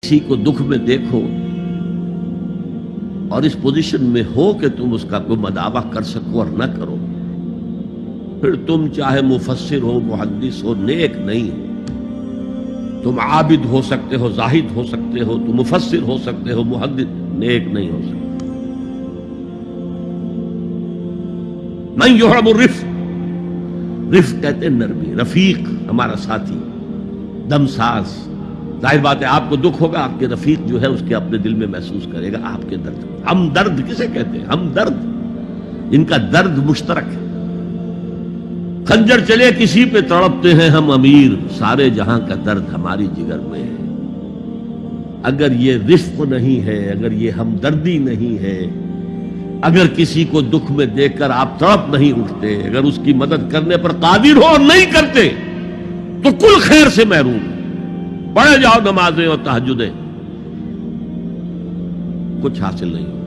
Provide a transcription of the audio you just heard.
किसी को दुख में देखो और इस पोजीशन में हो कि तुम उसका कोई मदावा कर सको और न करो, फिर तुम चाहे मुफस्सिर हो, मुहद्दिस हो, नेक नहीं हो। तुम आबिद हो सकते हो, जाहिद हो सकते हो, तुम मुफस्सिर हो सकते हो, मुहद्दिस, नेक नहीं हो सकते। मन युहब्बु रिफ्क, रिफ्क कहते हैं नरमी, रफीक हमारा साथी, दमसाज। जाहिर बात है आपको दुख होगा, आपके रफीक जो है उसके अपने दिल में महसूस करेगा आपके दर्द। हम दर्द किसे कहते हैं? हम दर्द, इनका दर्द मुश्तरक है। खंजर चले किसी पे तड़पते हैं हम अमीर, सारे जहां का दर्द हमारी जिगर में है। अगर ये रिफ्क नहीं है, अगर ये हमदर्दी नहीं है, अगर किसी को दुख में देखकर आप तड़प नहीं उठते, अगर उसकी मदद करने पर कादिर हो और नहीं करते, तो कुल खैर से महरूम। पढ़े जाओ नमाजें और तहज्जुदें, कुछ हासिल नहीं हो।